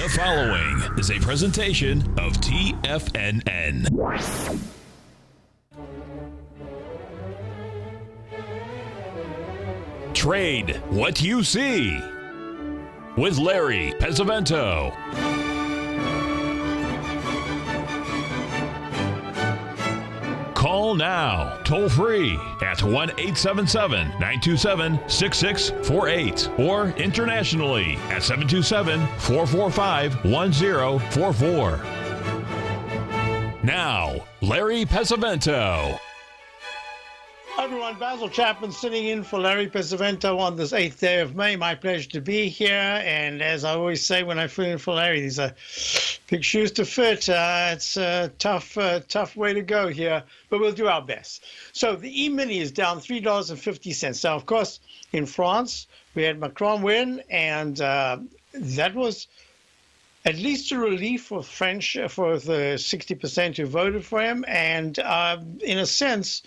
The following is a presentation of TFNN. Trade what you see with Larry Pesavento. Call now, toll free at 1-877-927-6648 or internationally at 727-445-1044. Now, Larry Pesavento. Hi everyone, Basil Chapman sitting in for Larry Pesavento on this 8th day of May. My pleasure to be here. And as I always say when I fill in for Larry, these are big shoes to fit. It's a tough way to go here, but we'll do our best. So the E-mini is down $3.50. Now, of course, in France, we had Macron win, and that was at least a relief for French, for the 60% who voted for him. And in a sense,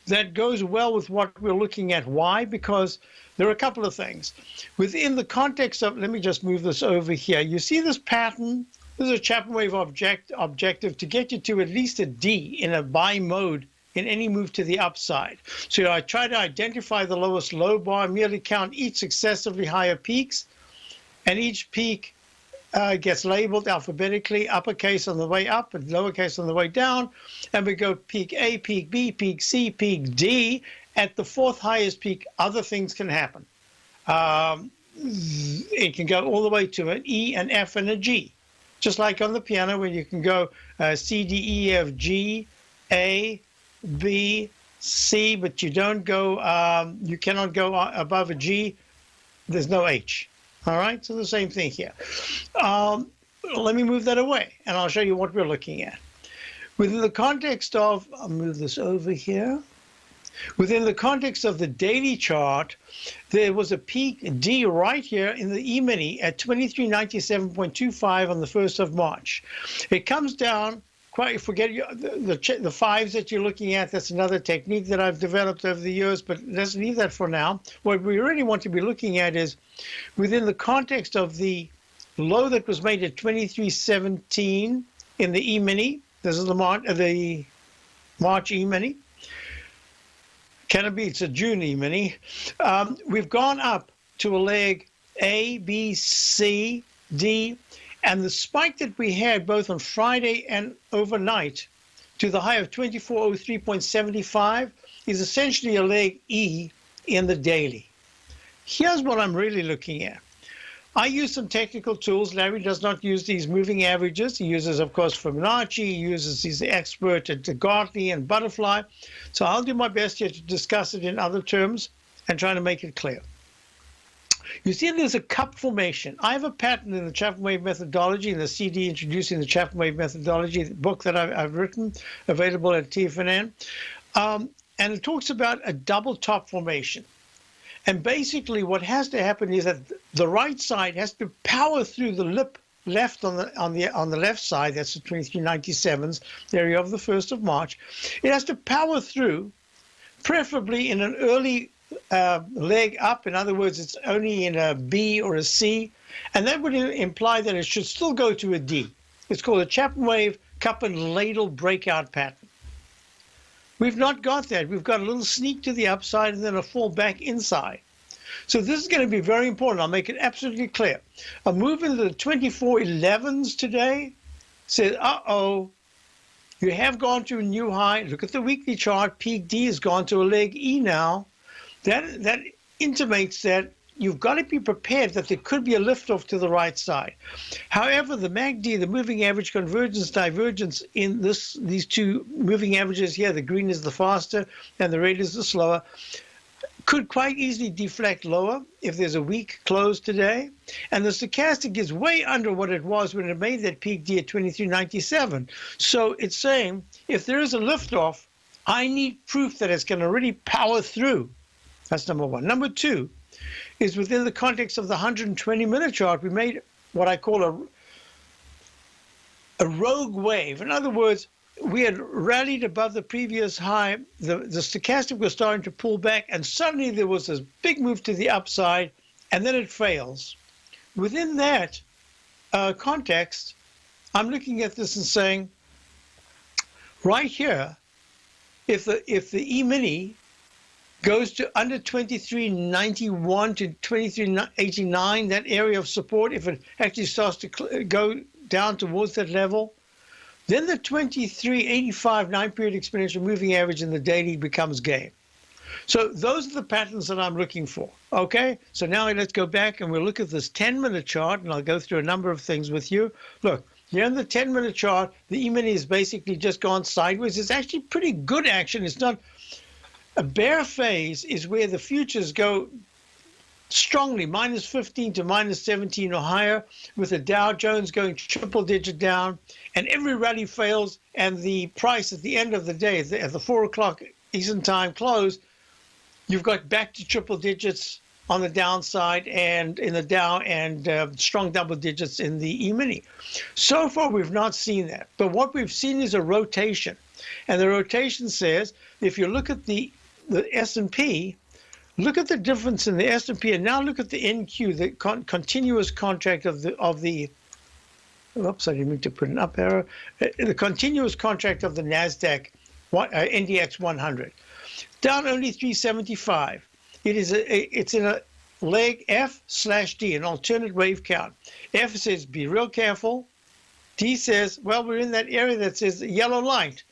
that goes well with what we're looking at. Why? Because there are a couple of things. Within the context of, let me just move this over here. You see this pattern? This is a Chapman wave objective to get you to at least a D in a buy mode in any move to the upside. So I try to identify the lowest low bar, merely count each successively higher peaks, and each peak gets labeled alphabetically, uppercase on the way up and lowercase on the way down, and we go peak A, peak B, peak C, peak D. At the fourth highest peak, other things can happen. It can go all the way to an E, an F, and a G. Just like on the piano, where you can go C, D, E, F, G, A, B, C, but you don't go, you cannot go above a G. There's no H. All right, so the same thing here. Let me move that away, and I'll show you what we're looking at. Within the context of, I'll move this over here. Within the context of the daily chart, there was a peak D right here in the E-mini at 2397.25 on the 1st of March. It comes down. Quite forget the fives that you're looking at. That's another technique that I've developed over the years, but let's leave that for now. What we really want to be looking at is within the context of the low that was made at 2317 in the E-mini. This is the March E-mini. Can it be? It's a June E-mini. We've gone up to a leg A, B, C, D. And the spike that we had both on Friday and overnight to the high of 2403.75 is essentially a leg E in the daily. Here's what I'm really looking at. I use some technical tools. Larry does not use these moving averages. He uses, of course, Fibonacci. He uses his expert at Gartley and Butterfly. So I'll do my best here to discuss it in other terms and try to make it clear. You see there's a cup formation. I have a pattern in the Chapman wave methodology, in the CD introducing the Chapman wave methodology, the book that I've written, available at TFNN. And it talks about a double top formation. And basically what has to happen is that the right side has to power through the lip left on the left side. That's the 2397s, the area of the 1st of March. It has to power through, preferably in an early leg up. In other words, it's only in a B or a C, and that would imply that it should still go to a D. It's called a Chapman wave cup and ladle breakout pattern. We've not got that. We've got a little sneak to the upside and then a fall back inside. So this is going to be very important. I'll make it absolutely clear. A move into the 2411s today says, uh-oh, you have gone to a new high. Look at the weekly chart. Peak D has gone to a leg E now. That intimates that you've got to be prepared that there could be a liftoff to the right side. However, the MACD, the moving average convergence divergence in these two moving averages here, the green is the faster and the red is the slower, could quite easily deflect lower if there's a weak close today. And the stochastic is way under what it was when it made that peak D at 2397. So it's saying if there is a liftoff, I need proof that it's going to really power through. That's number one. Number two is within the context of the 120-minute chart, we made what I call a rogue wave. In other words, we had rallied above the previous high. The stochastic was starting to pull back, and suddenly there was this big move to the upside, and then it fails. Within that, context, I'm looking at this and saying, right here, if the E-mini goes to under 2391 to 2389, that area of support, if it actually starts to go down towards that level, then the 2385 9-period exponential moving average in the daily becomes game. So those are the patterns that I'm looking for. Okay, so now let's go back and we'll look at this 10-minute chart, and I'll go through a number of things with you. Look, here in the 10-minute chart, the E-mini has basically just gone sideways. It's actually pretty good action. It's not a bear phase, is where the futures go strongly, minus 15 to minus 17 or higher, with the Dow Jones going triple-digit down, and every rally fails, and the price at the end of the day, at the 4 o'clock Eastern Time close, you've got back to triple digits on the downside and in the Dow, and strong double digits in the E-mini. So far, we've not seen that. But what we've seen is a rotation. And the rotation says, if you look at the S&P, look at the difference in the S&P, and now look at the NQ, the continuous contract of the oops, I didn't mean to put an up arrow. The continuous contract of the NASDAQ NDX 100. Down only 375. It's in a leg F/D, an alternate wave count. F says be real careful. D says, well, we're in that area that says yellow light.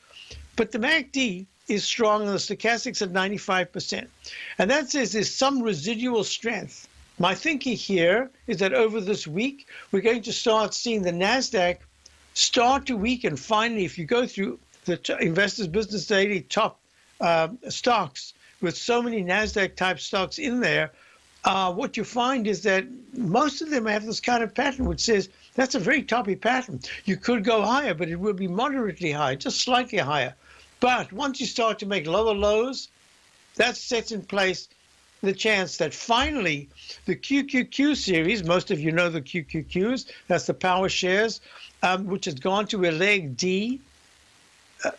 But the MACD is strong and the stochastics at 95%. And that says there's some residual strength. My thinking here is that over this week, we're going to start seeing the NASDAQ start to weaken. Finally, if you go through the Investors Business Daily top stocks with so many NASDAQ type stocks in there, what you find is that most of them have this kind of pattern, which says that's a very toppy pattern. You could go higher, but it will be moderately high, just slightly higher. But once you start to make lower lows, that sets in place the chance that finally the QQQ series, most of you know the QQQs, that's the power shares, which has gone to a leg D,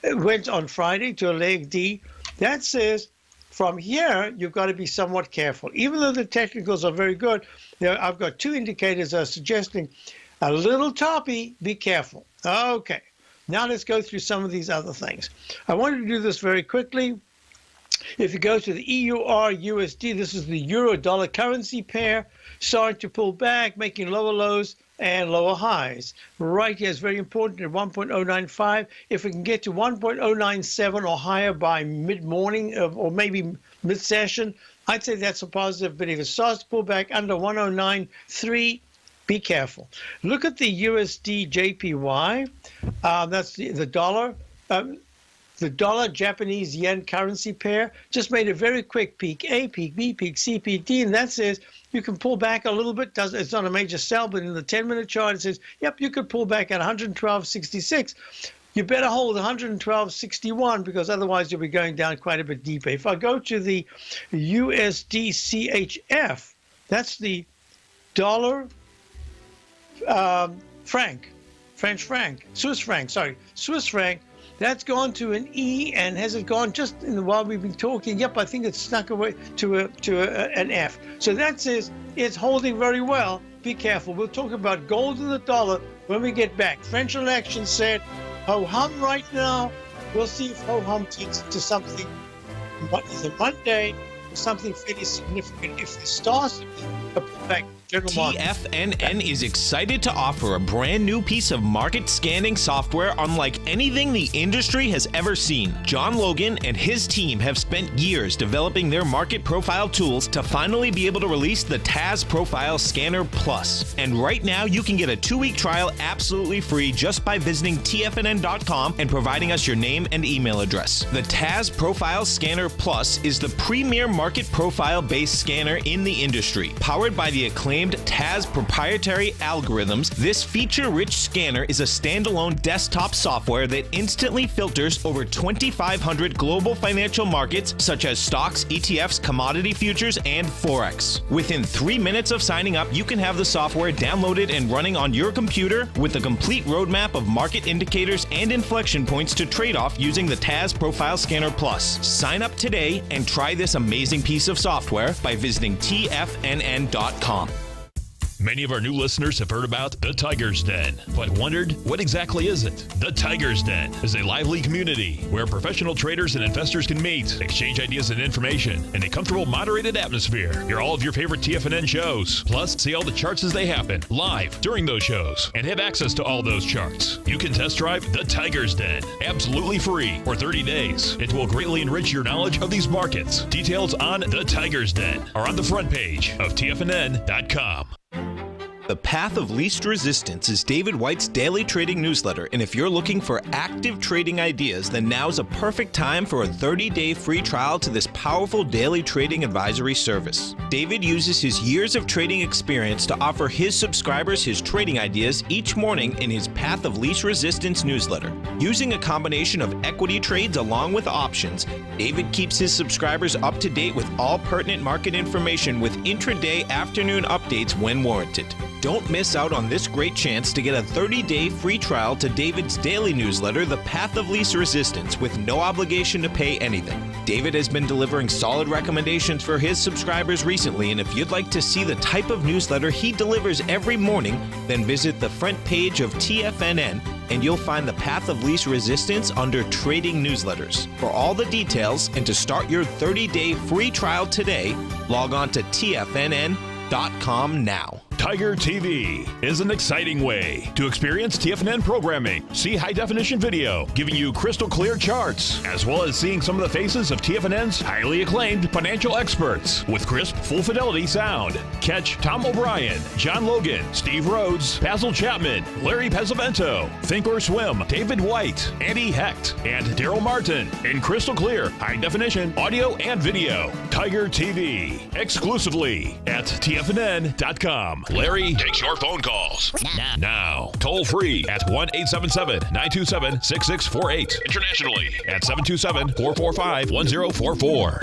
went on Friday to a leg D. That says from here, you've got to be somewhat careful. Even though the technicals are very good, I've got two indicators that are suggesting a little toppy, be careful. Okay, now let's go through some of these other things. I wanted to do this very quickly. If you go to the EUR-USD, this is the euro-dollar currency pair, starting to pull back, making lower lows and lower highs. Right here is very important at 1.095. If we can get to 1.097 or higher by mid-morning or maybe mid-session, I'd say that's a positive. But if it starts to pull back under 1.093, be careful. Look at the USD JPY. That's the dollar. The dollar Japanese yen currency pair just made a very quick peak, A peak, B peak, C peak, D, and that says you can pull back a little bit. It's not a major sell, but in the 10-minute chart, it says, yep, you could pull back at 112.66. You better hold 112.61 because otherwise you'll be going down quite a bit deeper. If I go to the USD CHF, that's the dollar French franc, Swiss franc. That's gone to an E, and has it gone just while we've been talking? Yep, I think it's snuck away to an F. So that says it's holding very well. Be careful. We'll talk about gold and the dollar when we get back. French election said ho-hum right now. We'll see if ho-hum takes it to something either Monday or something fairly significant. If it starts to be a pullback. TFNN is excited to offer a brand new piece of market scanning software unlike anything the industry has ever seen. John Logan and his team have spent years developing their market profile tools to finally be able to release the TAS Profile Scanner Plus. And right now, you can get a 2-week trial absolutely free just by visiting TFNN.com and providing us your name and email address. The TAS Profile Scanner Plus is the premier market profile-based scanner in the industry. Powered by the acclaimed TAS proprietary algorithms, this feature-rich scanner is a standalone desktop software that instantly filters over 2,500 global financial markets such as stocks, ETFs, commodity futures, and Forex. Within 3 minutes of signing up, you can have the software downloaded and running on your computer with a complete roadmap of market indicators and inflection points to trade off using the TAS Profile Scanner Plus. Sign up today and try this amazing piece of software by visiting TFNN.com. Many of our new listeners have heard about the Tiger's Den, but wondered, what exactly is it? The Tiger's Den is a lively community where professional traders and investors can meet, exchange ideas and information in a comfortable, moderated atmosphere. Hear all of your favorite TFNN shows, plus see all the charts as they happen live during those shows, and have access to all those charts. You can test drive the Tiger's Den absolutely free for 30 days. It will greatly enrich your knowledge of these markets. Details on the Tiger's Den are on the front page of TFNN.com. The Path of Least Resistance is David White's daily trading newsletter, and if you're looking for active trading ideas, then now's a perfect time for a 30-day free trial to this powerful daily trading advisory service. David uses his years of trading experience to offer his subscribers his trading ideas each morning in his Path of Least Resistance newsletter. Using a combination of equity trades along with options, David keeps his subscribers up to date with all pertinent market information with intraday afternoon updates when warranted. Don't miss out on this great chance to get a 30-day free trial to David's daily newsletter, The Path of Least Resistance, with no obligation to pay anything. David has been delivering solid recommendations for his subscribers recently, and if you'd like to see the type of newsletter he delivers every morning, then visit the front page of TFNN and you'll find the Path of Least Resistance under Trading Newsletters. For all the details and to start your 30-day free trial today, log on to TFNN.com now. Tiger TV is an exciting way to experience TFNN programming. See high-definition video giving you crystal clear charts, as well as seeing some of the faces of TFNN's highly acclaimed financial experts with crisp, full-fidelity sound. Catch Tom O'Brien, John Logan, Steve Rhodes, Basil Chapman, Larry Pesavento, Think or Swim, David White, Andy Hecht, and Daryl Martin in crystal clear, high-definition audio and video. Tiger TV, exclusively at TFNN.com. Larry takes your phone calls now. Toll free at 1-877-927-6648. Internationally at 727-445-1044.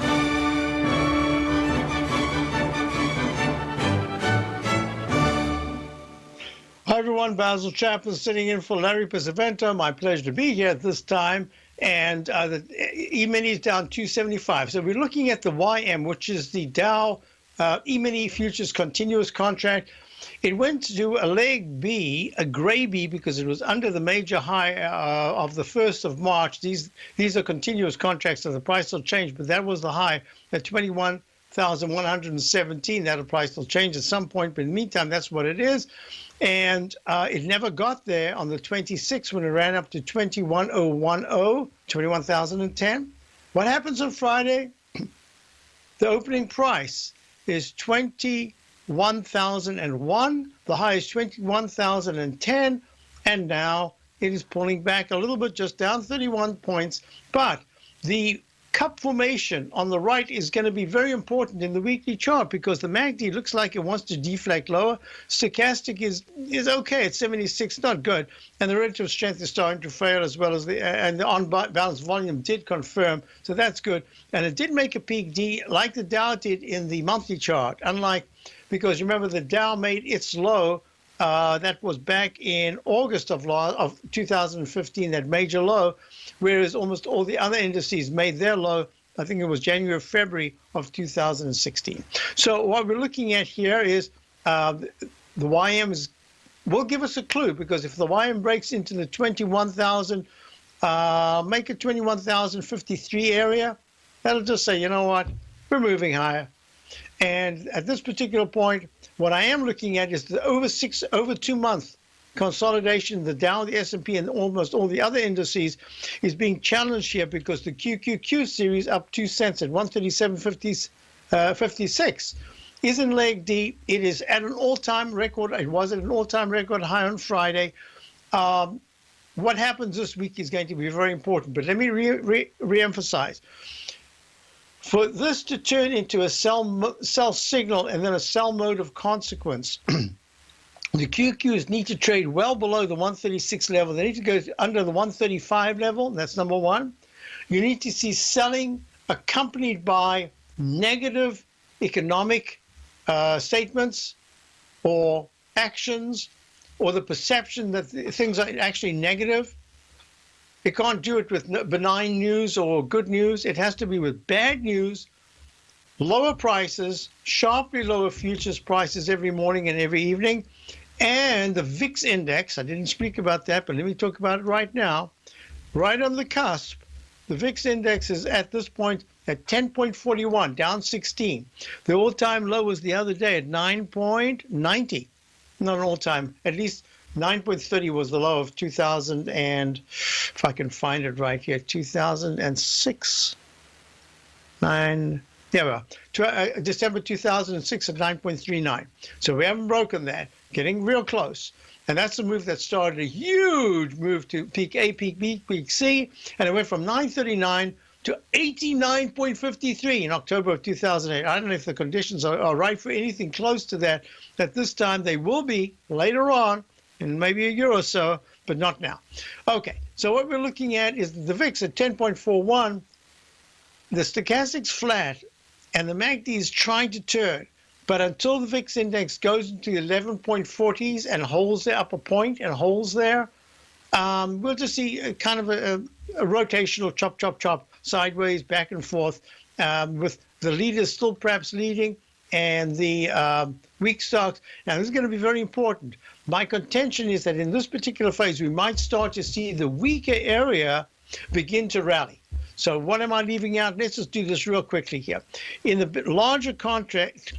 Hi, everyone. Basil Chapman sitting in for Larry Pesavento. My pleasure to be here at this time. And the E-mini is down 275. So we're looking at the YM, which is the Dow E-mini futures continuous contract. It went to do a leg B, a gray B, because it was under the major high of the 1st of March. These are continuous contracts, so the price will change, but that was the high at 21,117. That price will change at some point, but in the meantime, that's what it is. And it never got there on the 26th when it ran up to 21,010, 21,010. What happens on Friday? The opening price is 21,001. The high is 21,010. And now it is pulling back a little bit, just down 31 points. But the cup formation on the right is going to be very important in the weekly chart because the MACD looks like it wants to deflect lower. Stochastic is okay at 76, not good, and the relative strength is starting to fail as well as the on-balance volume did confirm, so that's good. And it did make a peak D like the Dow did in the monthly chart, because remember the Dow made its low. That was back in August of 2015, that major low, whereas almost all the other indices made their low, I think it was January or February of 2016. So what we're looking at here is the YM will give us a clue, because if the YM breaks into the 21,000, make it 21,053 area, that'll just say, you know what, we're moving higher. And at this particular point, what I am looking at is the over 2 month consolidation. The Dow, the S&P, and almost all the other indices is being challenged here because the QQQ series up 2 cents at 137.56 is in leg D. It is at an all-time record. It was at an all-time record high on Friday. What happens this week is going to be very important. But let me re-emphasize. For this to turn into a sell signal and then a sell mode of consequence, the QQs need to trade well below the 136 level. They need to go under the 135 level. That's number one. You need to see selling accompanied by negative economic statements or actions, or the perception that things are actually negative. It can't do it with benign news or good news. It has to be with bad news, lower prices, sharply lower futures prices every morning and every evening. And the VIX index, I didn't speak about that, but let me talk about it right now. Right on the cusp, the VIX index is at this point at 10.41, down 16. The all-time low was the other day at 9.90. Not an all-time, at least 9.30 was the low of 2000 and, if I can find it right here, 2006. December 2006 at 9.39. So we haven't broken that, getting real close. And that's the move that started a huge move to peak A, peak B, peak C, and it went from 939 to 89.53 in October of 2008. I don't know if the conditions are right for anything close to that at this time. They will be later on in maybe a year or so, but not now. Okay, so what we're looking at is the VIX at 10.41. The stochastic's flat, and the MACD is trying to turn. But until the VIX index goes into the 11.40s and holds the upper point and holds there, we'll just see a kind of a rotational chop, sideways, back and forth, with the leaders still perhaps leading and the weak stocks. Now, this is going to be very important. My contention is that in this particular phase, we might start to see the weaker area begin to rally. So what am I leaving out? Let's just do this real quickly here. In the larger context,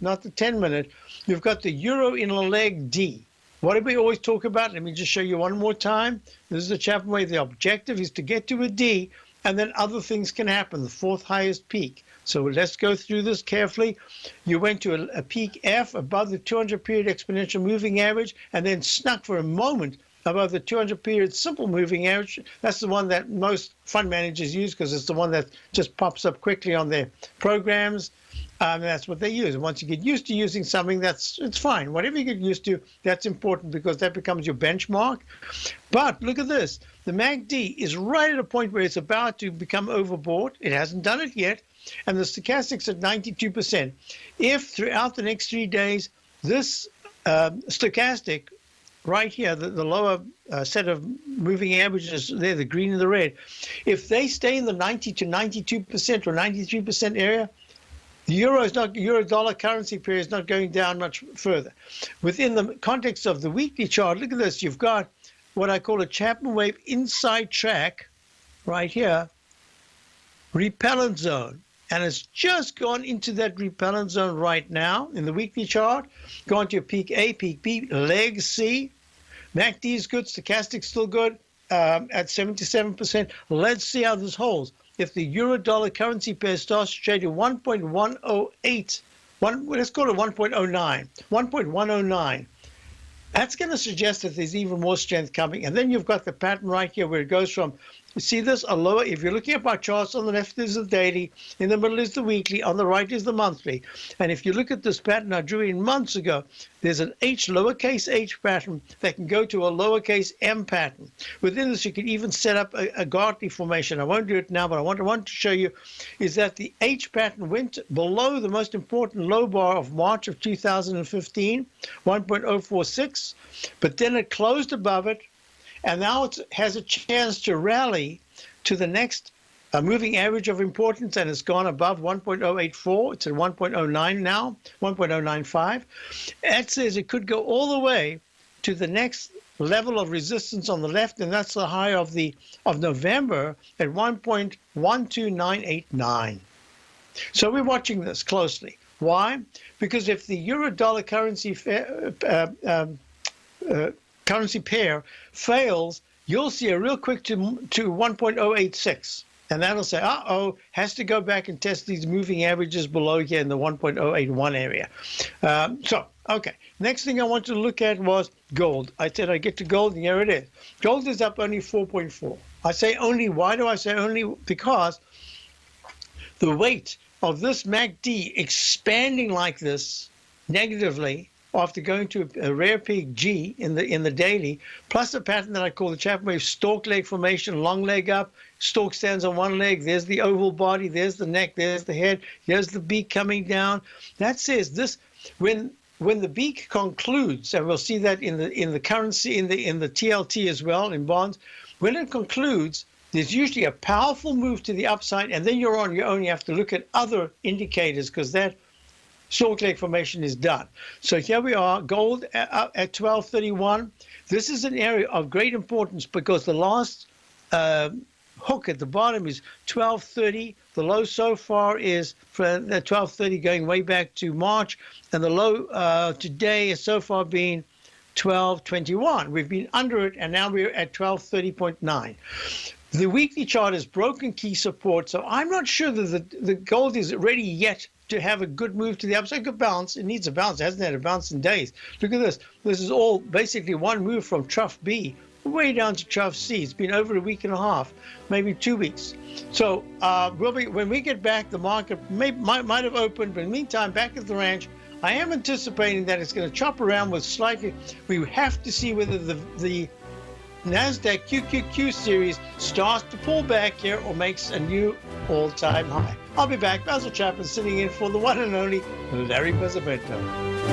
not the 10-minute, you've got the euro in a leg D. What do we always talk about? Let me just show you one more time. This is the Chapman way. The objective is to get to a D, and then other things can happen, the fourth highest peak. So let's go through this carefully. You went to a peak F above the 200-period exponential moving average, and then snuck for a moment above the 200-period simple moving average. That's the one that most fund managers use because it's the one that just pops up quickly on their programs. That's what they use. And once you get used to using something, it's fine. Whatever you get used to, that's important because that becomes your benchmark. But look at this. The MACD is right at a point where it's about to become overbought. It hasn't done it yet. And the stochastic's at 92%. If throughout the next 3 days, this stochastic right here, the lower set of moving averages there, the green and the red, if they stay in the 90 to 92% or 93% area, the euro dollar currency pair is not going down much further. Within the context of the weekly chart, look at this. You've got what I call a Chapman wave inside track right here, repellent zone. And it's just gone into that repellent zone right now in the weekly chart, gone to peak A, peak B, leg C. MACD is good, stochastic still good at 77%. Let's see how this holds. If the euro-dollar currency pair starts to trade at 1.108, let's call it 1.09, 1.109, that's going to suggest that there's even more strength coming. And then you've got the pattern right here where it goes from, you see this, a lower, if you're looking at my charts, on the left is the daily, in the middle is the weekly, on the right is the monthly. And if you look at this pattern I drew in months ago, there's an lowercase h pattern that can go to a lowercase m pattern. Within this, you can even set up a Gartley formation. I won't do it now, but what I want to show you is that the H pattern went below the most important low bar of March of 2015, 1.046, but then it closed above it, and now it has a chance to rally to the next moving average of importance, and it's gone above 1.084. It's at 1.09 now, 1.095. That says it could go all the way to the next level of resistance on the left, and that's the high of November at 1.12989. So we're watching this closely. Why? Because if the euro-dollar currency currency pair fails, you'll see a real quick to 1.086. And that'll say, has to go back and test these moving averages below here in the 1.081 area. Okay. Next thing I want to look at was gold. I said I'd get to gold, and here it is. Gold is up only 4.4. I say only. Why do I say only? Because the weight of this MACD expanding like this negatively after going to a rare peak G in the daily, plus a pattern that I call the Chapman wave stalk leg formation, long leg up, stalk stands on one leg, there's the oval body, there's the neck, there's the head, here's the beak coming down. That says this, when the beak concludes, and we'll see that in the currency, in the TLT as well, in bonds, when it concludes, there's usually a powerful move to the upside, and then you're on your own. You have to look at other indicators because that short leg formation is done. So here we are, gold at 1231. This is an area of great importance because the last hook at the bottom is 1230. The low so far is for 1230 going way back to March, and the low today has so far been 1221. We've been under it, and now we're at 1230.9. The weekly chart has broken key support, so I'm not sure that the gold is ready yet to have a good move to the upside. Good bounce. It needs a bounce. It hasn't had a bounce in days. Look at this. This is all basically one move from trough B way down to trough C. It's been over a week and a half, maybe 2 weeks. So when we get back, the market might have opened, but in the meantime, back at the ranch, I am anticipating that it's going to chop around with slightly. We have to see whether the NASDAQ QQQ series starts to pull back here or makes a new all-time high. I'll be back. Basil Chapman sitting in for the one and only Larry Pesavento.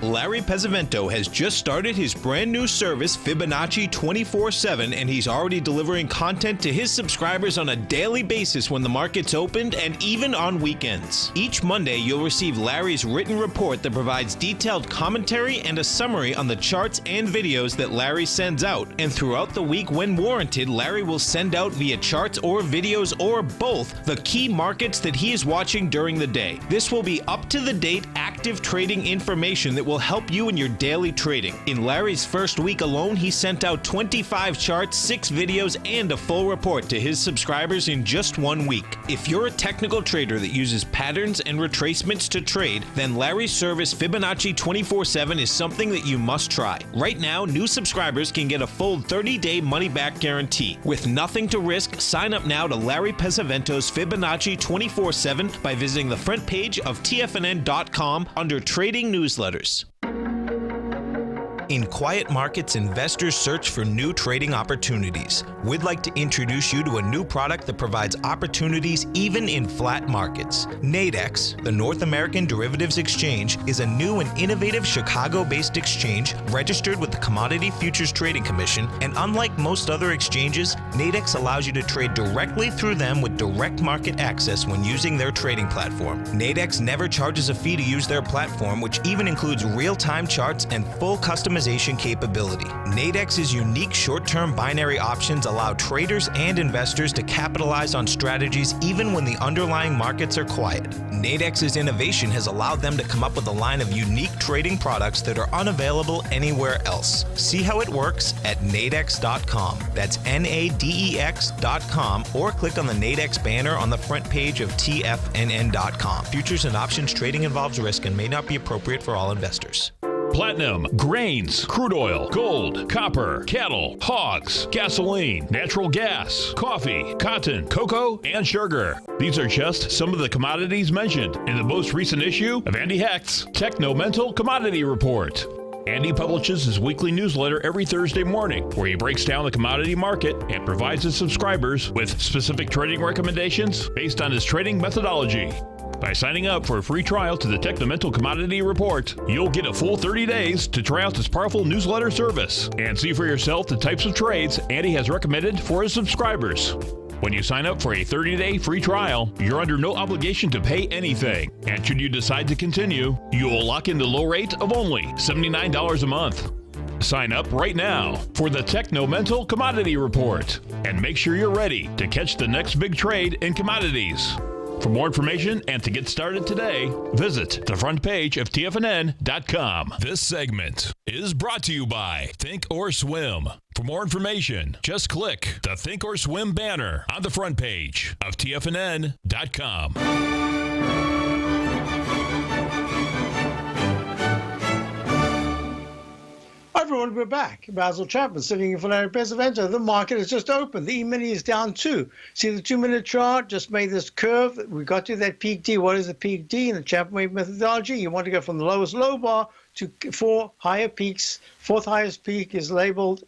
Larry Pesavento has just started his brand new service, Fibonacci 24/7, and he's already delivering content to his subscribers on a daily basis when the market's opened and even on weekends. Each Monday, you'll receive Larry's written report that provides detailed commentary and a summary on the charts and videos that Larry sends out. And throughout the week, when warranted, Larry will send out via charts or videos or both the key markets that he is watching during the day. This will be up-to-the-date, active trading information that will help you in your daily trading. In Larry's first week alone, he sent out 25 charts, 6 videos, and a full report to his subscribers in just 1 week. If you're a technical trader that uses patterns and retracements to trade, then Larry's service Fibonacci 24/7 is something that you must try. Right now, new subscribers can get a full 30-day money-back guarantee. With nothing to risk, sign up now to Larry Pesavento's Fibonacci 24/7 by visiting the front page of TFNN.com under Trading Newsletters. In quiet markets, investors search for new trading opportunities. We'd like to introduce you to a new product that provides opportunities even in flat markets. Nadex, the North American Derivatives Exchange, is a new and innovative Chicago-based exchange registered with the Commodity Futures Trading Commission, and unlike most other exchanges, Nadex allows you to trade directly through them with direct market access when using their trading platform. Nadex never charges a fee to use their platform, which even includes real-time charts and full customization capability. Nadex's unique short-term binary options allow traders and investors to capitalize on strategies even when the underlying markets are quiet. Nadex's innovation has allowed them to come up with a line of unique trading products that are unavailable anywhere else. See how it works at nadex.com. That's NADEX.com, or click on the Nadex banner on the front page of TFNN.com. Futures and options trading involves risk and may not be appropriate for all investors. Platinum, grains, crude oil, gold, copper, cattle, hogs, gasoline, natural gas, coffee, cotton, cocoa, and sugar. These are just some of the commodities mentioned in the most recent issue of Andy Hecht's Technomental Commodity Report. Andy publishes his weekly newsletter every Thursday morning, where he breaks down the commodity market and provides his subscribers with specific trading recommendations based on his trading methodology. By signing up for a free trial to the Technomental Commodity Report, you'll get a full 30 days to try out this powerful newsletter service and see for yourself the types of trades Andy has recommended for his subscribers. When you sign up for a 30-day free trial, you're under no obligation to pay anything. And should you decide to continue, you will lock in the low rate of only $79 a month. Sign up right now for the Technomental Commodity Report and make sure you're ready to catch the next big trade in commodities. For more information and to get started today, visit the front page of TFNN.com. This segment is brought to you by Think or Swim. For more information, just click the Think or Swim banner on the front page of TFNN.com. Hi everyone, we're back. Basil Chapman sitting in for Larry Pesavento. The market has just opened. The E-mini is down 2. See the 2-minute chart just made this curve. We got to that peak D. What is the peak D in the Chapman wave methodology? You want to go from the lowest low bar to 4 higher peaks. Fourth highest peak is labeled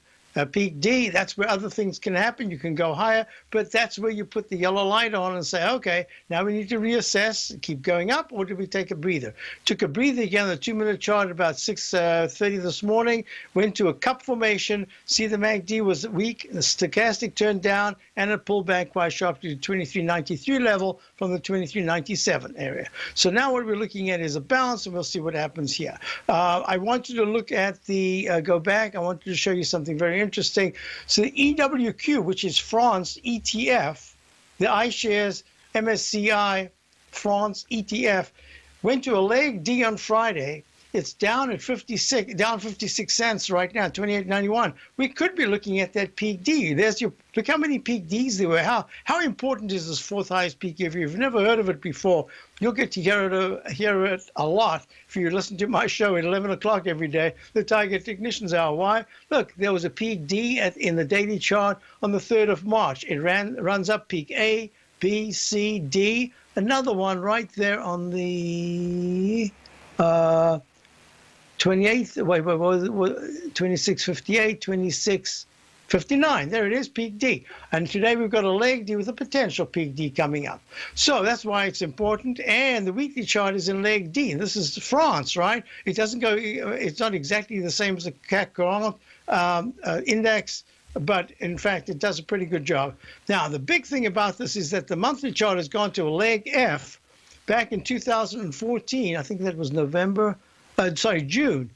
peak D, that's where other things can happen. You can go higher, but that's where you put the yellow light on and say, okay, now we need to reassess, keep going up, or do we take a breather? Took a breather again, the 2-minute chart at about 6:30 this morning, went to a cup formation, see the MACD was weak, the stochastic turned down, and it pulled back quite sharply to 23.93 level from the 23.97 area. So now what we're looking at is a balance, and we'll see what happens here. I wanted to look at the, go back, I wanted to show you something very interesting. So the EWQ, which is France ETF, the iShares MSCI France ETF, went to a leg D on Friday. It's down at 56 cents right now, 28.91. We could be looking at that peak D. There's your, look how many peak Ds there were. How important is this fourth highest peak? If you've never heard of it before, you'll get to hear it a lot if you listen to my show at 11 o'clock every day, the Tiger Technicians Hour. Why? Look, there was a peak D in the daily chart on the 3rd of March. It runs up peak A, B, C, D. Another one right there on the 28th, wait, 26.58, 26.59. There it is, peak D. And today we've got a leg D with a potential peak D coming up. So that's why it's important. And the weekly chart is in leg D. And this is France, right? It doesn't go, it's not exactly the same as the CAC 40 index, but in fact, it does a pretty good job. Now, the big thing about this is that the monthly chart has gone to a leg F back in 2014. I think that was June.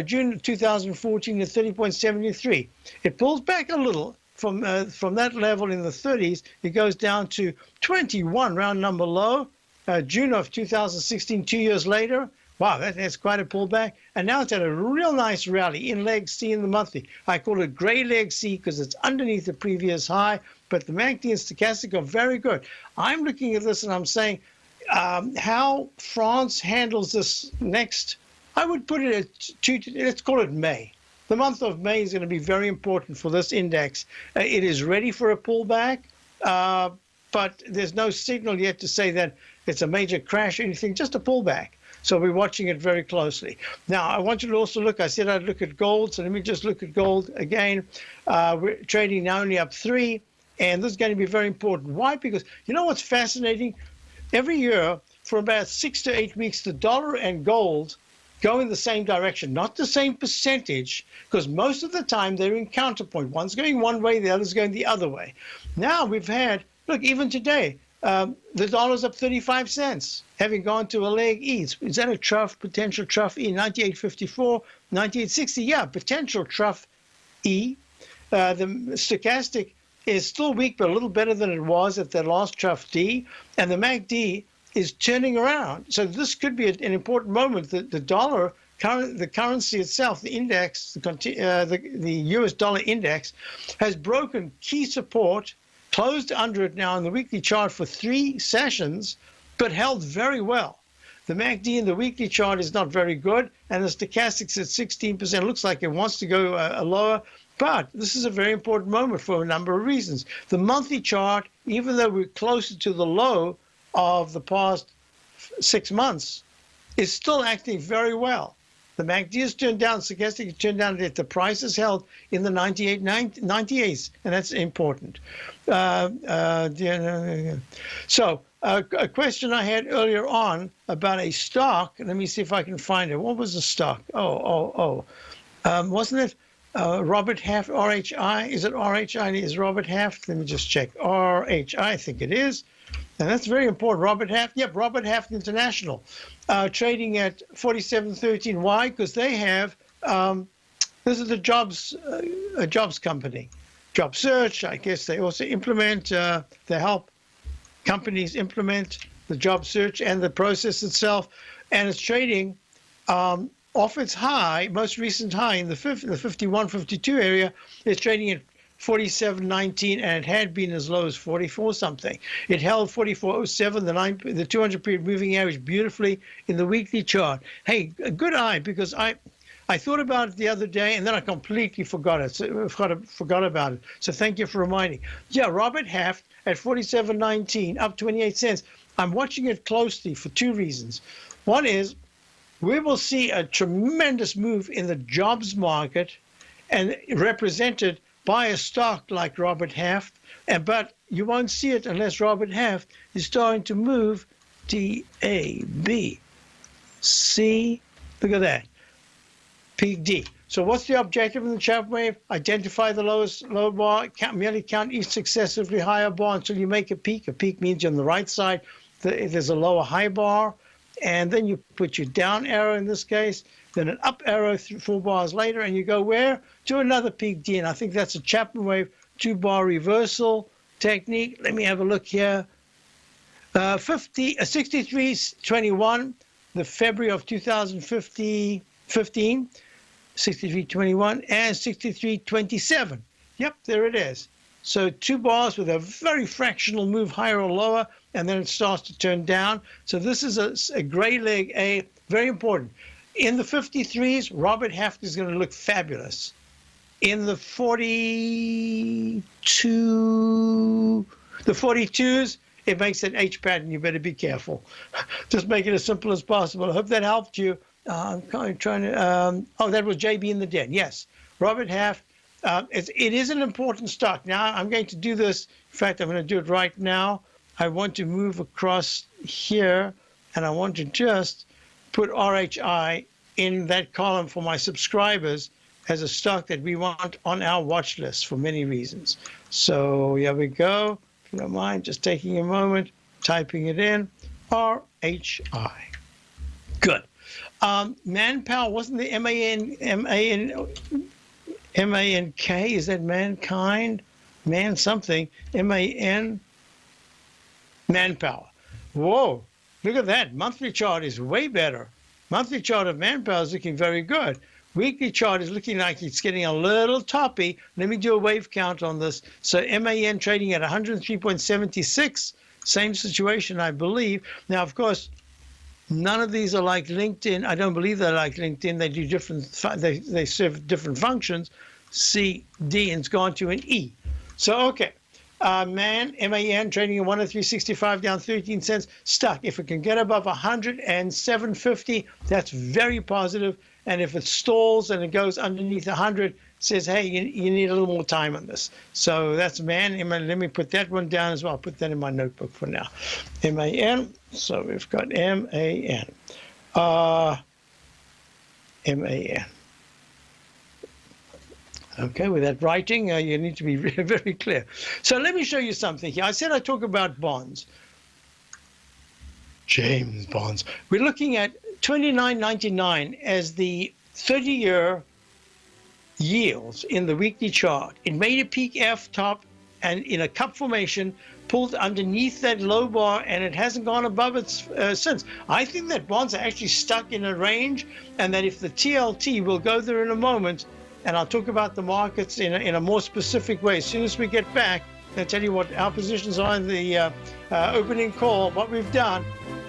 June 2014 at 30.73. It pulls back a little from that level in the 30s. It goes down to 21, round number low. June of 2016, 2 years later. Wow, that's quite a pullback. And now it's at a real nice rally in leg C in the monthly. I call it gray leg C because it's underneath the previous high, but the MACD and stochastic are very good. I'm looking at this and I'm saying how France handles this next. I would put it at let's call it May. The month of May is going to be very important for this index. It is ready for a pullback, but there's no signal yet to say that it's a major crash or anything, just a pullback. So we're watching it very closely. Now, I want you to also look, I said I'd look at gold, so let me just look at gold again. We're trading now only up 3, and this is going to be very important. Why? Because you know what's fascinating? Every year, for about 6 to 8 weeks, the dollar and gold go in the same direction, not the same percentage, because most of the time they're in counterpoint. One's going one way, the other's going the other way. Now we've had, look, even today, the dollar's up 35 cents, having gone to a leg E. Is that a trough, potential trough E? 98.54, 98.60, yeah, potential trough E. The stochastic is still weak, but a little better than it was at the last trough D, and the MACD is turning around. So this could be an important moment. The dollar, the currency itself, the index, the US dollar index, has broken key support, closed under it now in the weekly chart for 3 sessions, but held very well. The MACD in the weekly chart is not very good, and the stochastic's at 16%. Looks like it wants to go lower, but this is a very important moment for a number of reasons. The monthly chart, even though we're closer to the low of the past 6 months, is still acting very well. The MACD is turned down, stochastic is turned down, the price is held in the 98s, and that's important. So a question I had earlier on about a stock, let me see if I can find it. What was the stock? Wasn't it Robert Half, RHI? Is it RHI? Is Robert Half? Let me just check. RHI, I think it is. And that's very important. Robert Half, yep, Robert Half International, trading at 47.13. Why? Because they have, this is a jobs company. Job search, I guess they also implement, they help companies implement the job search and the process itself. And it's trading off its high, most recent high in the 51, 52 area. It's trading at 47.19, and it had been as low as 44 something. It held 44.07, the 200 period moving average, beautifully in the weekly chart. Hey, a good eye, because I thought about it the other day and then I completely forgot it. So forgot about it. So thank you for reminding. Yeah, Robert Half at 47.19, up 28 cents. I'm watching it closely for 2 reasons. One is we will see a tremendous move in the jobs market and represented by a stock like Robert Half, but you won't see it unless Robert Half is starting to move D, A, B, C. Look at that. Peak D. So what's the objective in the Chapman wave? Identify the lowest low bar, merely count each successively higher bar until you make a peak. A peak means you're on the right side. If there's a lower high bar, and then you put your down arrow in this case, then an up arrow 4 bars later, and you go where? To another peak D. And I think that's a Chapman wave 2-bar reversal technique. Let me have a look here. 63.21, the February of 2015, 63.21 and 63.27. Yep, there it is. So 2 bars with a very fractional move higher or lower, and then it starts to turn down. So this is a gray leg A, very important. In the 53s, Robert Half is going to look fabulous. In the 42s, it makes an H pattern. You better be careful. Just make it as simple as possible. I hope that helped you. I'm kind of trying to. Oh, that was JB in the Den. Yes, Robert Half. It is an important stock. Now I'm going to do this. In fact, I'm going to do it right now. I want to move across here, and I want to just put RHI in that column for my subscribers as a stock that we want on our watch list for many reasons. So here we go. If you don't mind, just taking a moment, typing it in. RHI. Good. Manpower, wasn't the M-A-N-K? Is that mankind? Man something. M-A-N. Manpower. Whoa, look at that. Monthly chart is way better. Monthly chart of Manpower is looking very good. Weekly chart is looking like it's getting a little toppy. Let me do a wave count on this. So MAN trading at 103.76. Same situation, I believe. Now, of course, none of these are like LinkedIn. I don't believe they're like LinkedIn. They do different. They serve different functions. C, D, and it's gone to an E. So, okay. MAN trading at 103.65, down 13 cents, stuck. If it can get above 107.50, that's very positive. And if it stalls and it goes underneath 100, says, hey, you need a little more time on this. So that's MAN. Let me put that one down as well. I'll put that in my notebook for now. MAN. So we've got MAN. MAN. Okay, with that writing, you need to be very clear. So let me show you something here. I said I talk about bonds. James bonds. We're looking at 29.99 as the 30-year yields in the weekly chart. It made a peak F top and in a cup formation, pulled underneath that low bar, and it hasn't gone above it since. I think that bonds are actually stuck in a range, and that if the TLT, will go there in a moment, and I'll talk about the markets in a more specific way. As soon as we get back, I'll tell you what our positions are in the opening call, what we've done.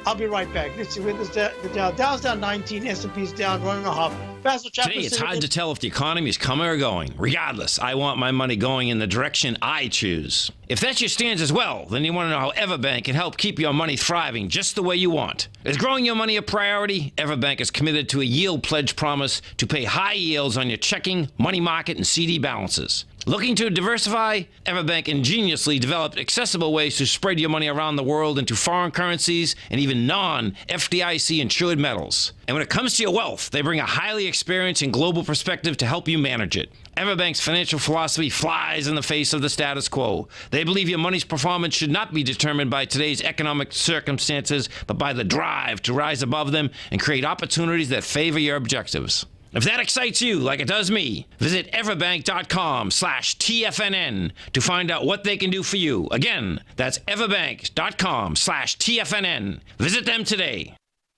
I'll be right back. Let's see where the Dow's down 19, S&P's down 1.5. Basil Chapman. Today, it's hard to tell if the economy is coming or going. Regardless, I want my money going in the direction I choose. If that's your stance as well, then you want to know how Everbank can help keep your money thriving just the way you want. Is growing your money a priority? Everbank is committed to a yield pledge promise to pay high yields on your checking, money market, and CD balances. Looking to diversify? Everbank ingeniously developed accessible ways to spread your money around the world into foreign currencies and even non-FDIC insured metals. And when it comes to your wealth, they bring a highly experienced and global perspective to help you manage it. Everbank's financial philosophy flies in the face of the status quo. They believe your money's performance should not be determined by today's economic circumstances, but by the drive to rise above them and create opportunities that favor your objectives. If that excites you like it does me, visit everbank.com/TFNN to find out what they can do for you. Again, that's everbank.com/TFNN. Visit them today.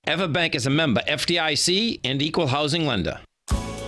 Everbank is a member FDIC and equal housing lender.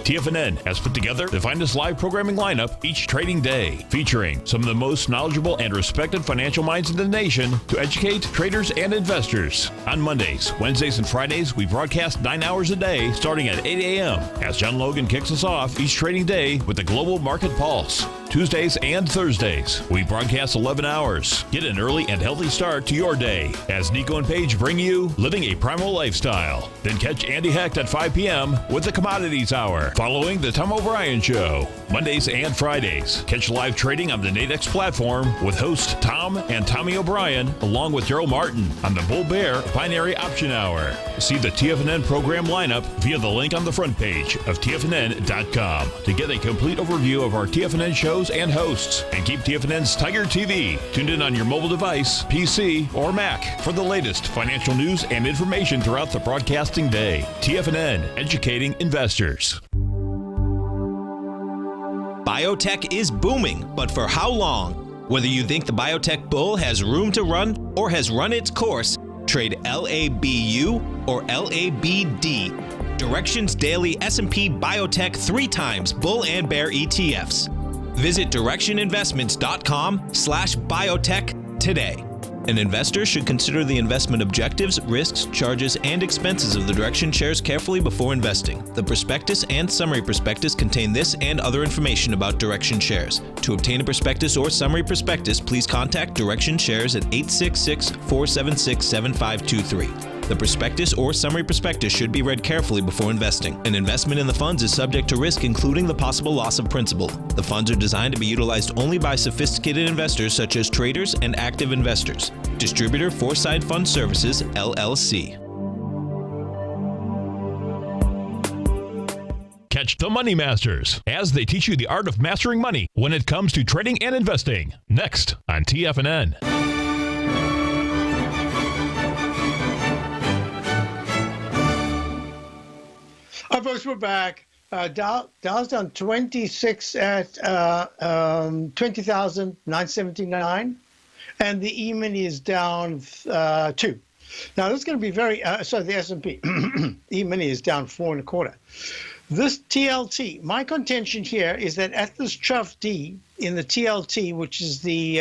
TFNN has put together the finest live programming lineup each trading day, featuring some of the most knowledgeable and respected financial minds in the nation to educate traders and investors. On Mondays, Wednesdays, and Fridays, we broadcast 9 hours a day starting at 8 a.m. as John Logan kicks us off each trading day with the Global Market Pulse. Tuesdays and Thursdays. We broadcast 11 hours. Get an early and healthy start to your day as Nico and Paige bring you Living a Primal Lifestyle. Then catch Andy Hecht at 5 p.m. with the Commodities Hour, following the Tom O'Brien Show. Mondays and Fridays, catch live trading on the Nadex platform with host Tom and Tommy O'Brien, along with Daryl Martin on the Bull Bear Binary Option Hour. See the TFNN program lineup via the link on the front page of TFNN.com to get a complete overview of our TFNN shows and hosts. And keep TFNN's Tiger TV tuned in on your mobile device, PC, or Mac for the latest financial news and information throughout the broadcasting day. TFNN, educating investors. Biotech is booming, but for how long? Whether you think the biotech bull has room to run or has run its course, trade LABU or LABD. Direction's daily S&P Biotech 3 times bull and bear ETFs. Visit directioninvestments.com/biotech today. An investor should consider the investment objectives, risks, charges, and expenses of the Direction shares carefully before investing. The prospectus and summary prospectus contain this and other information about Direction shares. To obtain a prospectus or summary prospectus, please contact Direction shares at 866-476-7523. The prospectus or summary prospectus should be read carefully before investing. An investment in the funds is subject to risk, including the possible loss of principal. The funds are designed to be utilized only by sophisticated investors such as traders and active investors. Distributor Foreside Fund Services, LLC. Catch the Money Masters as they teach you the art of mastering money when it comes to trading and investing. Next on TFNN. Hi, folks, we're back. Dow's down 26 at 20,979, and the E-mini is down 2. Now, this is going to be very, the S&P. E-mini is down 4.25. This TLT, my contention here is that at this trough D in the TLT, which is the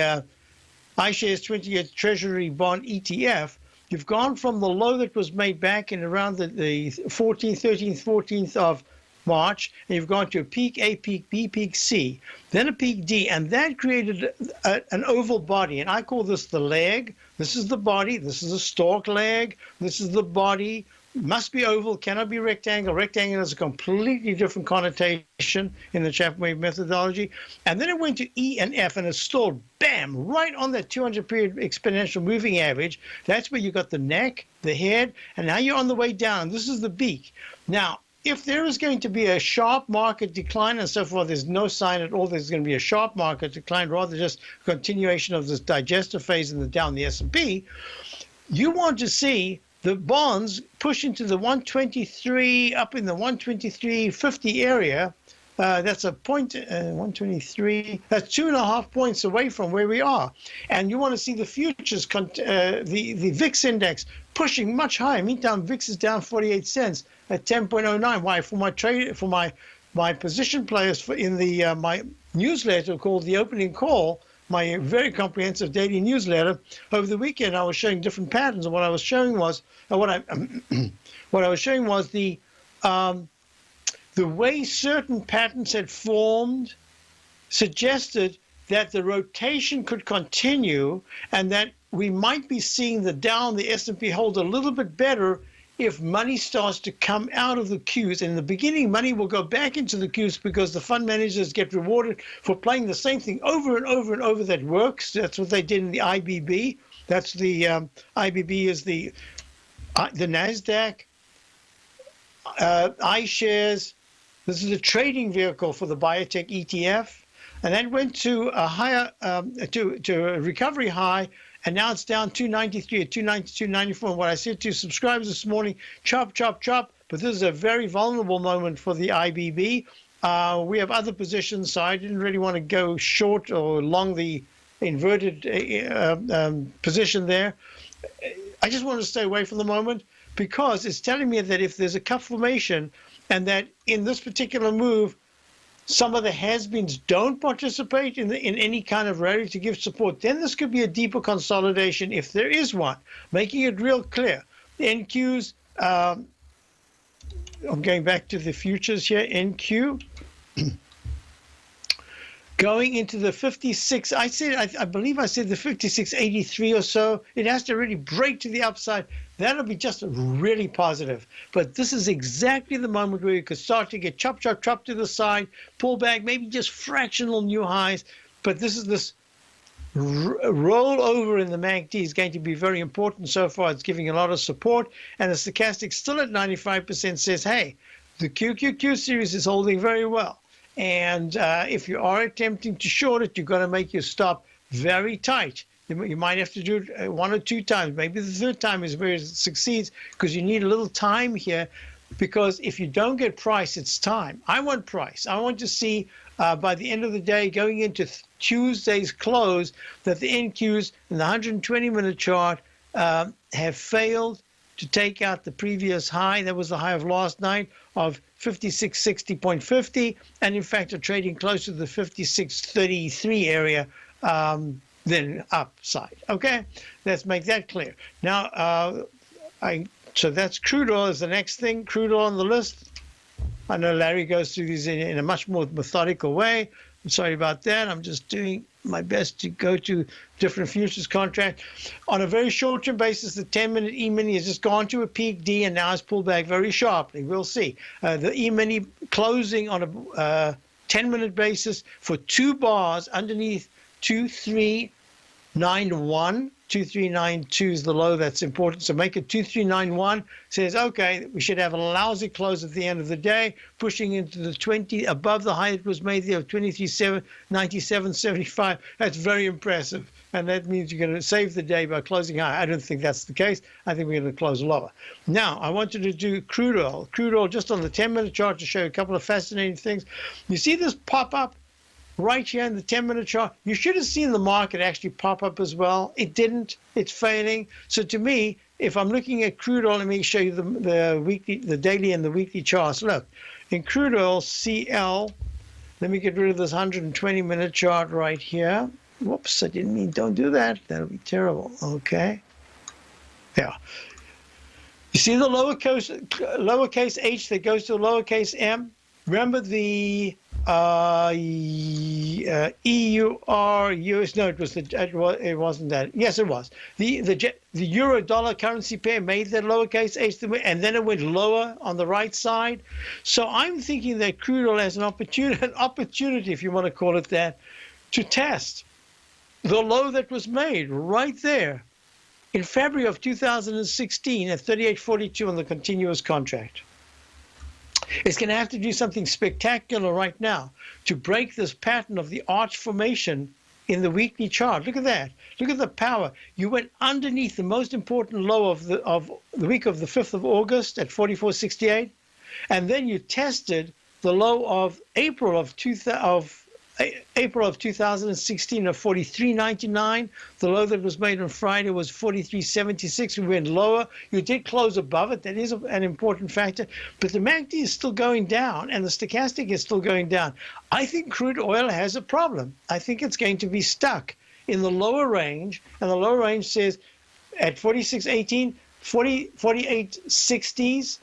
iShares 20-year Treasury Bond ETF, you've gone from the low that was made back in around the 14th, 13th, 14th of March, and you've gone to a peak A, peak B, peak C, then a peak D, and that created an oval body, and I call this the leg. This is the body. This is a stalk leg. This is the body. Must be oval, cannot be rectangle. Rectangle has a completely different connotation in the Chapman wave methodology. And then it went to E and F, and it stalled, bam, right on that 200-period exponential moving average. That's where you got the neck, the head, and now you're on the way down. This is the beak. Now, if there is going to be a sharp market decline and so forth, there's no sign at all there's going to be a sharp market decline, rather just continuation of this digestive phase in the down the S&P. You want to see the bonds push into the 123, up in the 123.50 area. That's a point, 123. That's 2.5 points away from where we are. And you want to see the futures, the VIX index pushing much higher. Meantime, VIX is down 48 cents at 10.09. Why? For my trade, for my position players in the my newsletter called The Opening Call, my very comprehensive daily newsletter, over the weekend I was showing different patterns, and what I was showing was the way certain patterns had formed suggested that the rotation could continue, and that we might be seeing the Dow, the S&P hold a little bit better if money starts to come out of the queues. In the beginning, money will go back into the queues because the fund managers get rewarded for playing the same thing over and over and over that works. That's what they did in the IBB. That's the IBB is the NASDAQ, iShares. This is a trading vehicle for the biotech ETF. And that went to a higher, to a recovery high, and now it's down 293 at 292.94. And what I said to subscribers this morning, chop, chop, chop. But this is a very vulnerable moment for the IBB. We have other positions, so I didn't really want to go short or long the inverted position there. I just want to stay away for the moment because it's telling me that if there's a cup formation and that in this particular move, some of the has-beens don't participate in any kind of rally to give support, then this could be a deeper consolidation if there is one, making it real clear. The NQs, I'm going back to the futures here, NQ. going into the 56, I believe I said the 56.83 or so. It has to really break to the upside. That'll be just really positive. But this is exactly the moment where you could start to get chop to the side, pull back, maybe just fractional new highs. But this roll over in the MACD is going to be very important. So far, it's giving a lot of support. And the stochastic still at 95% says, hey, the QQQ series is holding very well. And if you are attempting to short it, you've got to make your stop very tight. You might have to do it 1 or 2 times. Maybe the third time is where it succeeds, because you need a little time here. Because if you don't get price, it's time. I want price. I want to see by the end of the day, going into Tuesday's close, that the NQs in the 120-minute chart have failed to take out the previous high. That was the high of last night of 5660.50, and in fact are trading close to the 5633 area then upside. Okay, let's make that clear. Now, so that's crude oil is the next thing. Crude oil on the list. I know Larry goes through these in a much more methodical way. I'm sorry about that. I'm just doing my best to go to different futures contract. On a very short-term basis, the 10-minute E-mini has just gone to a peak D and now has pulled back very sharply. We'll see. The E-mini closing on a 10-minute basis for 2 bars underneath 2391. 2392 is the low that's important. So make it 2391. Says, okay, we should have a lousy close at the end of the day, pushing into the 20 above the high that was made there of 2397.75. That's very impressive. And that means you're going to save the day by closing high. I don't think that's the case. I think we're going to close lower. Now, I wanted to do crude oil. Crude oil just on the 10-minute chart to show you a couple of fascinating things. You see this pop up right here in the 10-minute chart? You should have seen the market actually pop up as well. It didn't. It's failing. So to me, if I'm looking at crude oil, let me show you the daily and the weekly charts. Look, in crude oil, CL, let me get rid of this 120-minute chart right here. Whoops, I didn't mean, don't do that. That'll be terrible. Okay. Yeah. You see the lowercase h that goes to lowercase m? Remember the EUR, US, no, it wasn't that. Yes, it was. The euro dollar currency pair made that lowercase h, and then it went lower on the right side. So I'm thinking that crude oil has an opportunity, if you want to call it that, to test the low that was made right there in February of 2016 at 38.42 on the continuous contract. It's going to have to do something spectacular right now to break this pattern of the arch formation in the weekly chart. Look at that. Look at the power. You went underneath the most important low of the week of the 5th of August at 44.68, and then you tested the low of April of 2016 of 43.99. The low that was made on Friday was 43.76. We went lower. You did close above it. That is an important factor. But the MACD is still going down, and the stochastic is still going down. I think crude oil has a problem. I think it's going to be stuck in the lower range, and the lower range says at 46.18, 48.60s.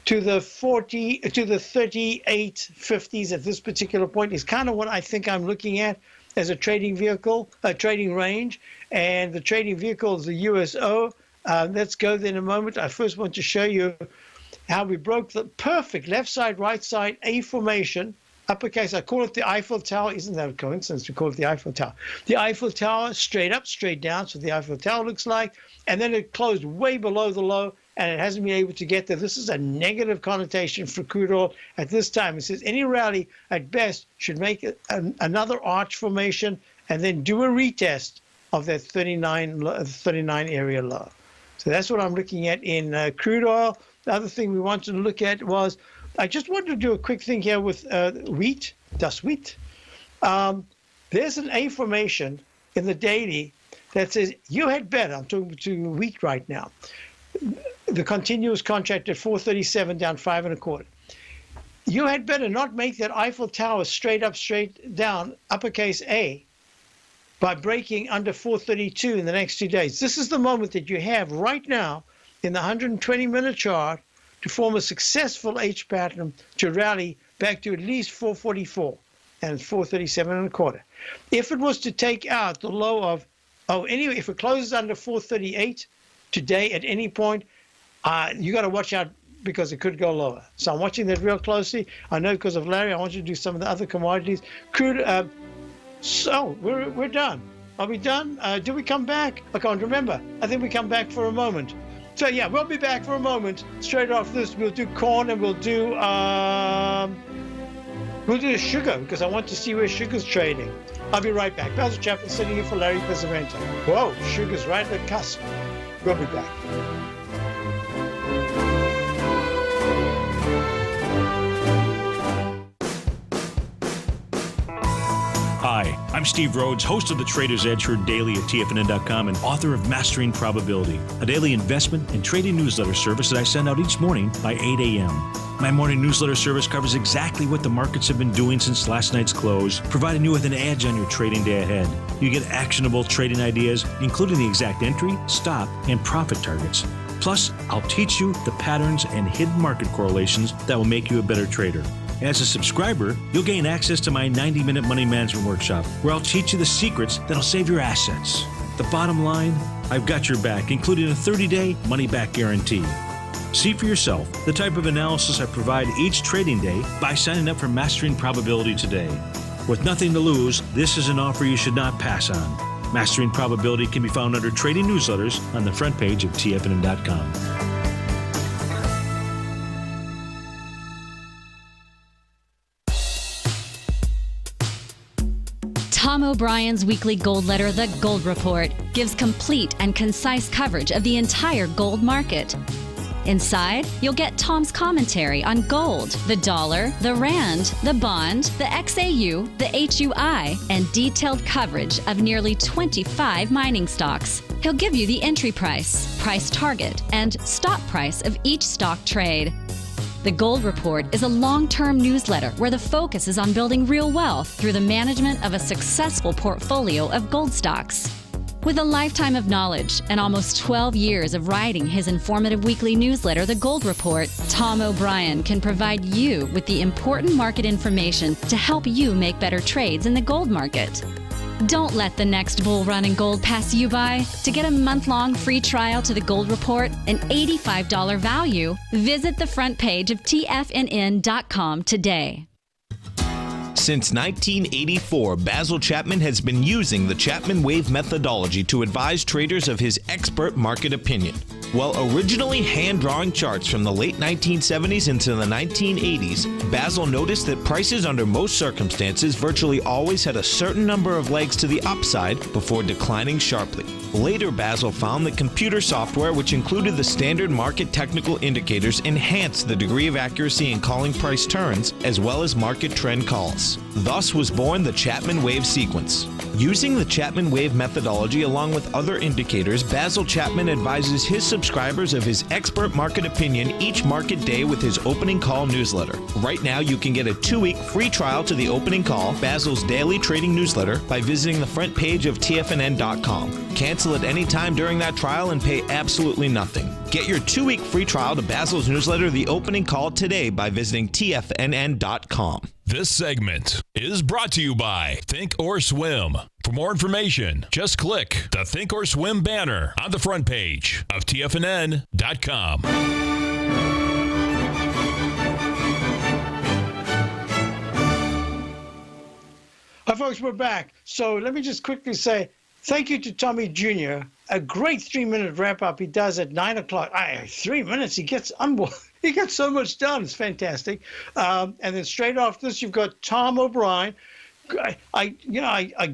To the 38.50s at this particular point is kind of what I think I'm looking at as a trading vehicle, a trading range, and the trading vehicle is the USO. Let's go there in a moment. I first want to show you how we broke the perfect left side, right side A formation. Uppercase, I call it the Eiffel Tower. Isn't that a coincidence? We call it the Eiffel Tower. The Eiffel Tower, straight up, straight down, so the Eiffel Tower looks like. And then it closed way below the low, and it hasn't been able to get there. This is a negative connotation for crude oil at this time. It says any rally, at best, should make another arch formation and then do a retest of that 39 area low. So that's what I'm looking at in crude oil. The other thing we wanted to look at was, I just wanted to do a quick thing here with wheat, das wheat. There's an A formation in the daily that says you had better. I'm talking to wheat right now. The continuous contract at 437 down 5 1/4. You had better not make that Eiffel Tower straight up, straight down, uppercase A, by breaking under 432 in the next 2 days. This is the moment that you have right now in the 120-minute chart to form a successful H pattern to rally back to at least 444. and it's 437.25. If it was to take out the low of, anyway, if it closes under 438 today at any point, you got to watch out because it could go lower. So I'm watching that real closely. I know because of Larry, I want you to do some of the other commodities. Crude, so we're done. Are we done? Did we come back? I can't remember. I think we come back for a moment. So yeah, we'll be back for a moment. Straight off this, we'll do corn and we'll do sugar because I want to see where sugar's trading. I'll be right back. Basil Chapman sitting here for Larry Pesavento. Whoa, sugar's right at the cusp. We'll be back. Hi, I'm Steve Rhodes, host of the Trader's Edge, heard daily at TFNN.com and author of Mastering Probability, a daily investment and trading newsletter service that I send out each morning by 8 a.m. My morning newsletter service covers exactly what the markets have been doing since last night's close, providing you with an edge on your trading day ahead. You get actionable trading ideas, including the exact entry, stop, and profit targets. Plus, I'll teach you the patterns and hidden market correlations that will make you a better trader. As a subscriber, you'll gain access to my 90-minute money management workshop, where I'll teach you the secrets that'll save your assets. The bottom line, I've got your back, including a 30-day money-back guarantee. See for yourself the type of analysis I provide each trading day by signing up for Mastering Probability today. With nothing to lose, this is an offer you should not pass on. Mastering Probability can be found under Trading Newsletters on the front page of TFNN.com. Tom O'Brien's weekly gold letter, The Gold Report, gives complete and concise coverage of the entire gold market. Inside, you'll get Tom's commentary on gold, the dollar, the rand, the bond, the XAU, the HUI, and detailed coverage of nearly 25 mining stocks. He'll give you the entry price, price target, and stop price of each stock trade. The Gold Report is a long-term newsletter where the focus is on building real wealth through the management of a successful portfolio of gold stocks. With a lifetime of knowledge and almost 12 years of writing his informative weekly newsletter, The Gold Report, Tom O'Brien can provide you with the important market information to help you make better trades in the gold market. Don't let the next bull run in gold pass you by. To get a month-long free trial to The Gold Report, an $85 value, visit the front page of TFNN.com today. Since 1984, Basil Chapman has been using the Chapman Wave methodology to advise traders of his expert market opinion. While originally hand-drawing charts from the late 1970s into the 1980s, Basil noticed that prices under most circumstances virtually always had a certain number of legs to the upside before declining sharply. Later, Basil found that computer software, which included the standard market technical indicators, enhanced the degree of accuracy in calling price turns, as well as market trend calls. Thus was born the Chapman Wave sequence. Using the Chapman Wave methodology along with other indicators, Basil Chapman advises his subscribers of his expert market opinion each market day with his opening call newsletter. Right now, you can get a 2-week free trial to the opening call, Basil's daily trading newsletter, by visiting the front page of TFNN.com. Cancel at any time during that trial and pay absolutely nothing. Get your 2-week free trial to Basil's newsletter, The Opening Call, today by visiting TFNN.com. This segment is brought to you by Think or Swim. For more information, just click the Think or Swim banner on the front page of TFNN.com. Hi, folks, we're back. So let me just quickly say thank you to Tommy Jr. A great 3-minute wrap-up he does at 9 o'clock. 3 minutes, he gets so much done. It's fantastic. And then straight after this, you've got Tom O'Brien. I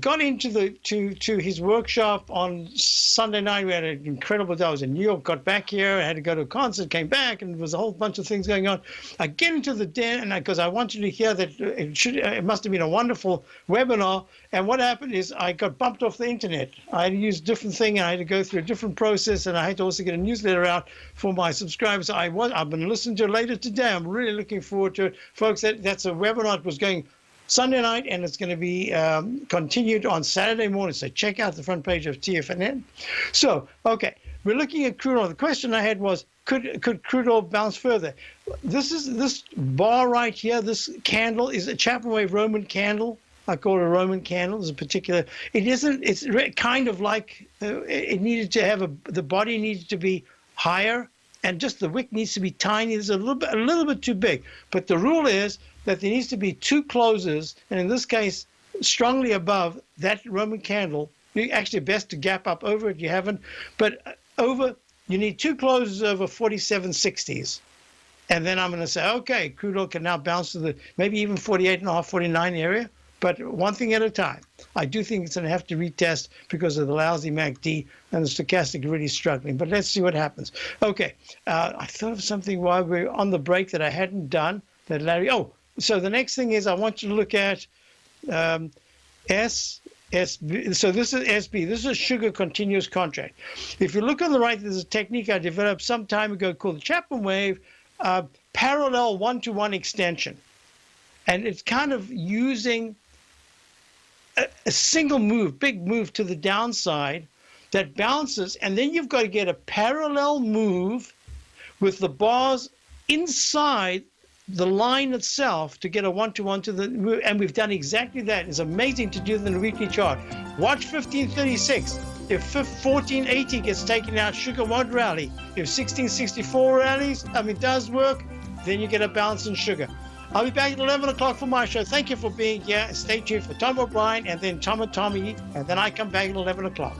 got into his workshop on Sunday night. We had an incredible day. I was in New York, got back here. I had to go to a concert, came back, and there was a whole bunch of things going on. I get into the den, and because I wanted to hear that it must have been a wonderful webinar. And what happened is I got bumped off the internet. I had to use a different thing, and I had to go through a different process, and I had to also get a newsletter out for my subscribers. I've been listening to it later today. I'm really looking forward to it, folks. That's a webinar that was going Sunday night, and it's going to be continued on Saturday morning. So check out the front page of TFNN. So, okay, we're looking at crude oil. The question I had was, could crude oil bounce further? This bar right here, this candle is a Chapman wave Roman candle. I call it a Roman candle. There's a particular. It isn't. It's kind of like it needed to have the body needed to be higher, and just the wick needs to be tiny. It's a little bit too big. But the rule is that there needs to be 2 closes, and in this case, strongly above that Roman candle. You actually best to gap up over it. You haven't, but you need 2 closes over 47.60s. And then I'm going to say, okay, crude oil can now bounce to the maybe even 48.5, 49 area, but one thing at a time. I do think it's going to have to retest because of the lousy MACD and the stochastic really struggling. But let's see what happens. Okay, I thought of something while we were on the break that I hadn't done. That Larry. Oh, so the next thing is I want you to look at SB. So this is SB. This is a sugar continuous contract. If you look on the right, there's a technique I developed some time ago called the Chapman wave parallel 1-to-1 extension. And it's kind of using a single move, big move to the downside that bounces. And then you've got to get a parallel move with the bars inside the line itself to get a 1-to-1 to the move. And we've done exactly that. It's amazing to do it in the weekly chart. Watch 1536. If 1480 gets taken out, sugar won't rally. If 1664 rallies, does work, then you get a bounce in sugar. I'll be back at 11 o'clock for my show. Thank you for being here. Stay tuned for Tom O'Brien and then Tom and Tommy, and then I come back at 11 o'clock.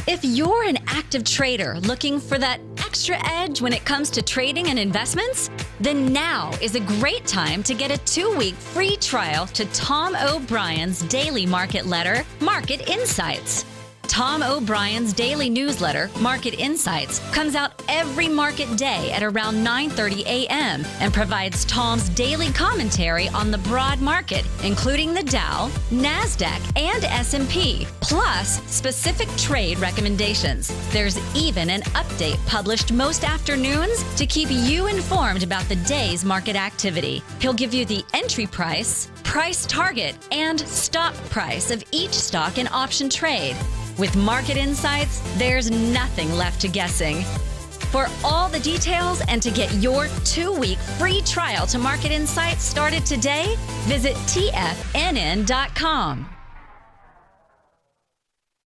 If you're an active trader looking for that extra edge when it comes to trading and investments, then now is a great time to get a 2-week free trial to Tom O'Brien's daily market letter, Market Insights. Tom O'Brien's daily newsletter, Market Insights, comes out every market day at around 9:30 a.m. and provides Tom's daily commentary on the broad market, including the Dow, NASDAQ, and S&P, plus specific trade recommendations. There's even an update published most afternoons to keep you informed about the day's market activity. He'll give you the entry price, price target, and stop price of each stock and option trade. With Market Insights, there's nothing left to guessing. For all the details and to get your 2-week free trial to Market Insights started today, visit TFNN.com.